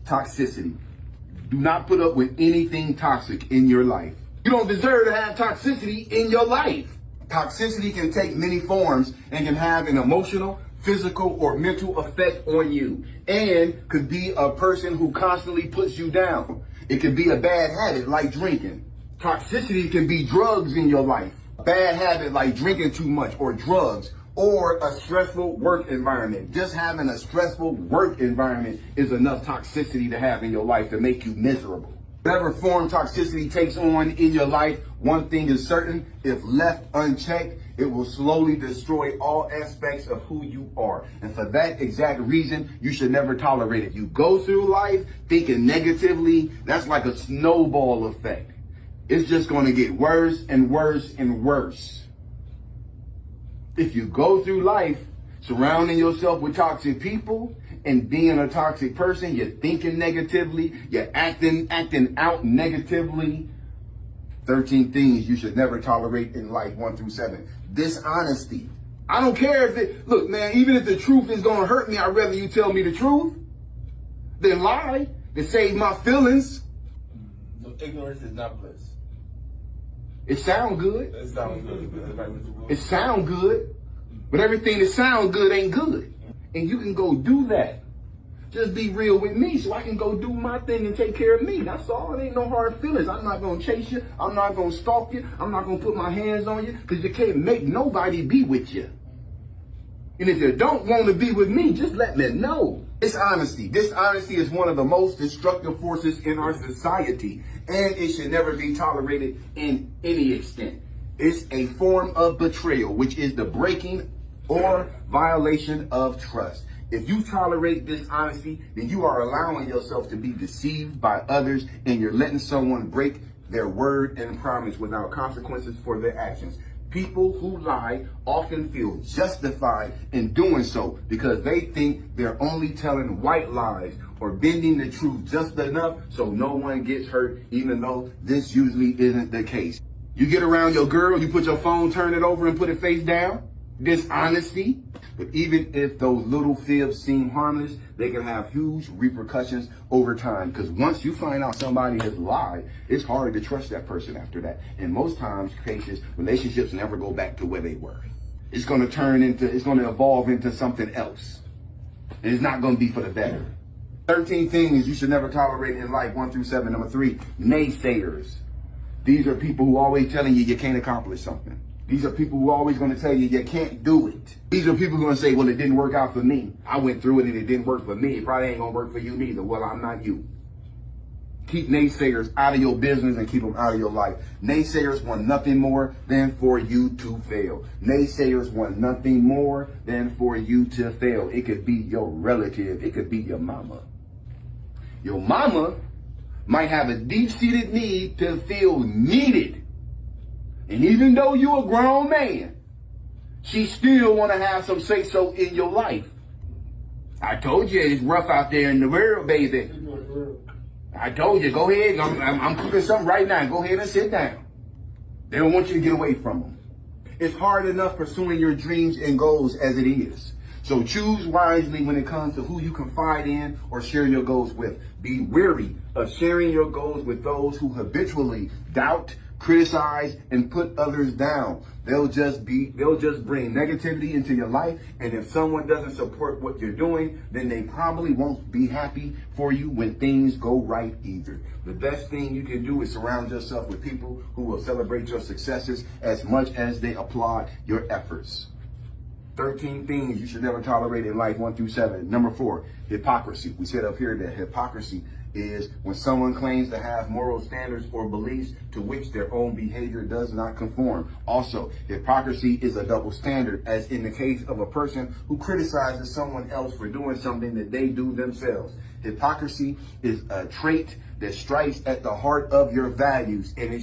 Toxicity. Do not put up with anything toxic in your life. You don't deserve to have toxicity in your life. Toxicity can take many forms and can have an emotional, physical, or mental effect on you, and could be a person who constantly puts you down. It could be a bad habit like drinking. Toxicity can be drugs in your life. A bad habit like drinking too much or drugs, or a stressful work environment. Just having a stressful work environment is enough toxicity to have in your life to make you miserable. Whatever form toxicity takes on in your life, one thing is certain: if left unchecked, it will slowly destroy all aspects of who you are. And for that exact reason, you should never tolerate it. You go through life thinking negatively, that's like a snowball effect. It's just going to get worse and worse and worse. If you go through life surrounding yourself with toxic people and being a toxic person, you're thinking negatively, you're acting out negatively. 13 things you should never tolerate in life, 1 through 7. Dishonesty. I don't care if it, look, man, even if the truth is going to hurt me, I'd rather you tell me the truth than lie, to save my feelings. So ignorance is not bliss. It sounds good. It sounds good. It sounds good, but everything that sounds good ain't good. And you can go do that. Just be real with me so I can go do my thing and take care of me. That's all. It ain't no hard feelings. I'm not going to chase you. I'm not going to stalk you. I'm not going to put my hands on you, because you can't make nobody be with you. And if you don't want to be with me, just let me know. Dishonesty. Dishonesty is one of the most destructive forces in our society, and it should never be tolerated in any extent. It's a form of betrayal, which is the breaking or violation of trust. If you tolerate dishonesty, then you are allowing yourself to be deceived by others, and you're letting someone break their word and promise without consequences for their actions. People who lie often feel justified in doing so because they think they're only telling white lies or bending the truth just enough so no one gets hurt, even though this usually isn't the case. You get around your girl, you put your phone, turn it over and put it face down. Dishonesty. But even if those little fibs seem harmless, they can have huge repercussions over time. Because once you find out somebody has lied, it's hard to trust that person after that. In most times, cases, relationships never go back to where they were. It's going to evolve into something else. And it's not going to be for the better. 13 things you should never tolerate in life, 1 through 7. Number 3, naysayers. These are people who are always telling you can't accomplish something. These are people who are always going to tell you can't do it. These are people who are going to say, well, it didn't work out for me. I went through it and it didn't work for me. It probably ain't going to work for you neither. Well, I'm not you. Keep naysayers out of your business and keep them out of your life. Naysayers want nothing more than for you to fail. Naysayers want nothing more than for you to fail. It could be your relative. It could be your mama. Your mama might have a deep-seated need to feel needed. And even though you're a grown man, she still want to have some say-so in your life. I told you it's rough out there in the world, baby. I told you, go ahead. I'm cooking something right now. Go ahead and sit down. They don't want you to get away from them. It's hard enough pursuing your dreams and goals as it is. So choose wisely when it comes to who you confide in or share your goals with. Be wary of sharing your goals with those who habitually doubt, criticize, and put others down. They'll just bring negativity into your life, and if someone doesn't support what you're doing, then they probably won't be happy for you when things go right either. The best thing you can do is surround yourself with people who will celebrate your successes as much as they applaud your efforts. 13 things you should never tolerate in life, 1 through 7. Number 4, hypocrisy. We said up here that hypocrisy is when someone claims to have moral standards or beliefs to which their own behavior does not conform. Also, hypocrisy is a double standard, as in the case of a person who criticizes someone else for doing something that they do themselves. Hypocrisy is a trait that strikes at the heart of your values, and it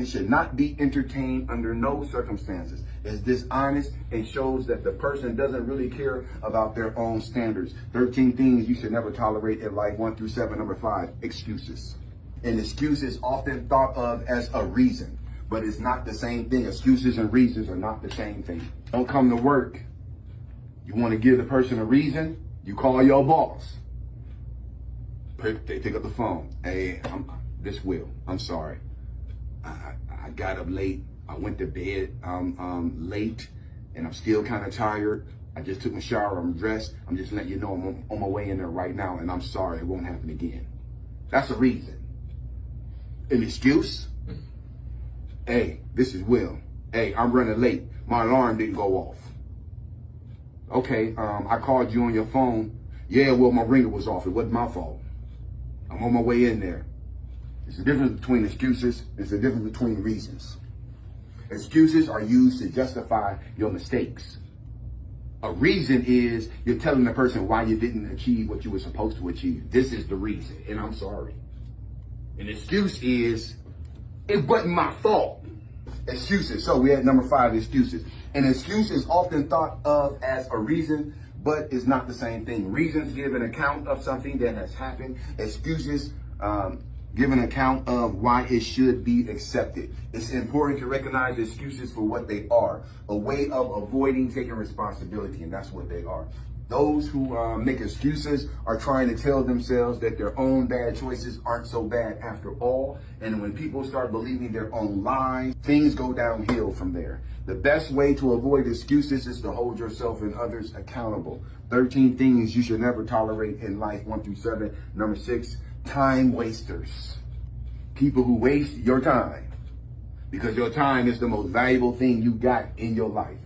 should not be entertained under no circumstances. It's dishonest and shows that the person doesn't really care about their own standards. 13 things you should never tolerate in life, 1 through 7. Number 5, excuses. An excuse is often thought of as a reason, but it's not the same thing. Excuses and reasons are not the same thing. Don't come to work. You want to give the person a reason? You call your boss. They pick up the phone. Hey, this Will. I'm sorry. I got up late. I went to bed late, and I'm still kind of tired. I just took my shower. I'm dressed. I'm just letting you know I'm on my way in there right now, and I'm sorry. It won't happen again. That's a reason. An excuse? Hey, this is Will. Hey, I'm running late. My alarm didn't go off. Okay, I called you on your phone. Yeah, well, my ringer was off. It wasn't my fault. I'm on my way in there. It's the difference between excuses. It's the difference between reasons. Excuses are used to justify your mistakes. A reason is you're telling the person why you didn't achieve what you were supposed to achieve. This is the reason, and I'm sorry. An excuse is, it wasn't my fault. Excuses. So we had number 5, excuses. An excuse is often thought of as a reason, but it's not the same thing. Reasons give an account of something that has happened. Excuses give an account of why it should be accepted. It's important to recognize excuses for what they are, a way of avoiding taking responsibility, and that's what they are. Those who make excuses are trying to tell themselves that their own bad choices aren't so bad after all. And when people start believing their own lies, things go downhill from there. The best way to avoid excuses is to hold yourself and others accountable. 13 things you should never tolerate in life, 1 through 7. Number 6, time wasters. People who waste your time, because your time is the most valuable thing you got in your life.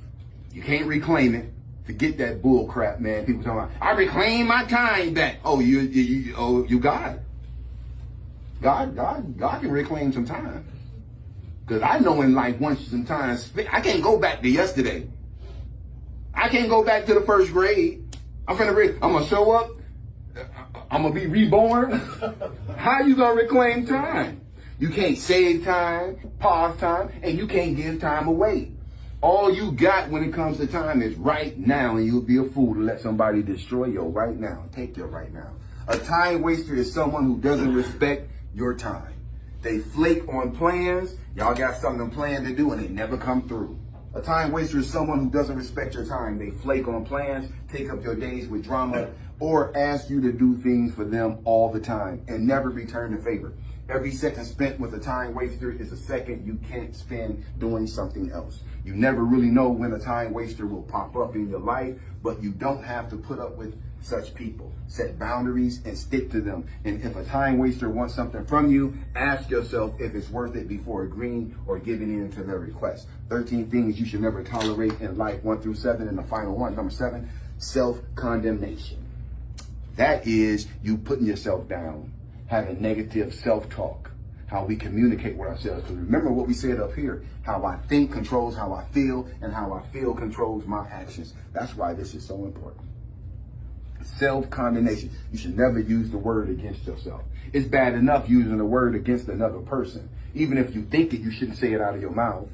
You can't reclaim it. Forget that bull crap, man. People talking about, I reclaim my time back. Oh, you got it. God can reclaim some time. Because I know in life, once sometimes, I can't go back to yesterday. I can't go back to the first grade. I'm gonna show up. I'm gonna be reborn. How you gonna reclaim time? You can't save time, pause time, and you can't give time away. All you got when it comes to time is right now, and you'll be a fool to let somebody destroy your right now. Take your right now. A time waster is someone who doesn't respect your time. They flake on plans. Y'all got something planned to do, and it never come through. A time waster is someone who doesn't respect your time. They flake on plans, take up your days with drama, or ask you to do things for them all the time and never return the favor. Every second spent with a time waster is a second you can't spend doing something else. You never really know when a time waster will pop up in your life, but you don't have to put up with such people. Set boundaries and stick to them. And if a time waster wants something from you, ask yourself if it's worth it before agreeing or giving in to their request. 13 things you should never tolerate in life, 1 through 7. And the final one, number 7, self-condemnation. That is you putting yourself down, having negative self-talk, how we communicate with ourselves. Because remember what we said up here, how I think controls how I feel, and how I feel controls my actions. That's why this is so important. Self-condemnation. You should never use the word against yourself. It's bad enough using the word against another person. Even if you think it, you shouldn't say it out of your mouth.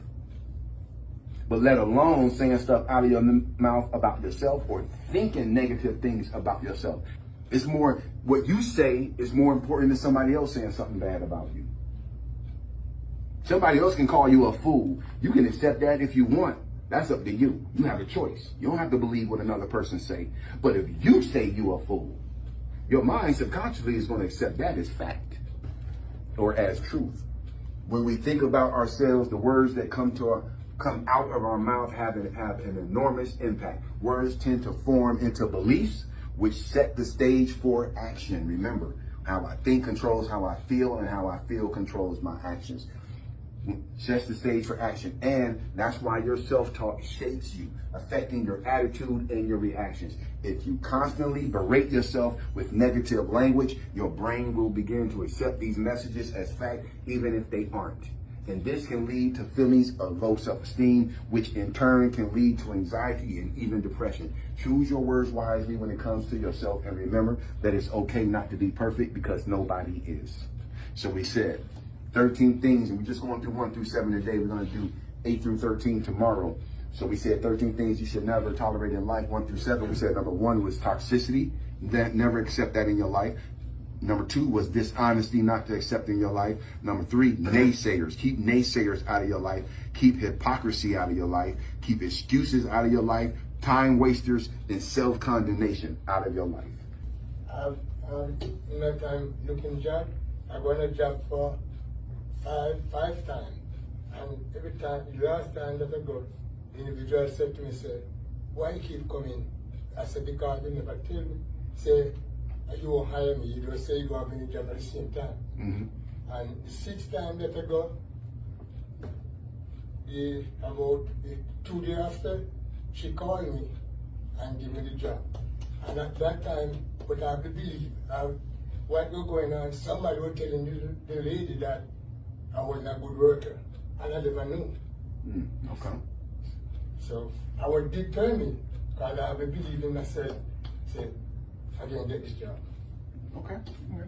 But let alone saying stuff out of your mouth about yourself or thinking negative things about yourself. It's more, what you say is more important than somebody else saying something bad about you. Somebody else can call you a fool. You can accept that if you want. That's up to you. You have a choice. You don't have to believe what another person say. But if you say you a fool, your mind subconsciously is going to accept that as fact or as truth. When we think about ourselves, the words that come out of our mouth have an enormous impact. Words tend to form into beliefs, which set the stage for action. Remember, how I think controls how I feel, and how I feel controls my actions. Sets the stage for action. And that's why your self-talk shapes you, affecting your attitude and your reactions. If you constantly berate yourself with negative language, your brain will begin to accept these messages as fact, even if they aren't. And this can lead to feelings of low self-esteem, which in turn can lead to anxiety and even depression. Choose your words wisely when it comes to yourself, and remember that it's okay not to be perfect, because nobody is. So we said 13 things, and we're just going through 1 through 7 today. We're going to do 8 through 13 tomorrow. So we said 13 things you should never tolerate in life, 1 through 7. We said number 1 was toxicity. Never accept that in your life. Number 2 was dishonesty, not to accept in your life. Number 3, naysayers. Keep naysayers out of your life. Keep hypocrisy out of your life. Keep excuses out of your life. Time wasters and self-condemnation out of your life. in my time looking job, I got a job for five times. And every time, the last time that I go, the individual said to me, say, why you keep coming? I said, because you never tell me. Say, you won't hire me. You don't say you have any job at the same time. Mm-hmm. And the sixth time that I go, about 2 days after, she called me and gave me the job. And at that time, but I believe what was going on, somebody was telling the lady that I wasn't a good worker. And I never knew. Okay. So I was determined because I have a belief in myself. Say, I didn't get this job. Okay. All right.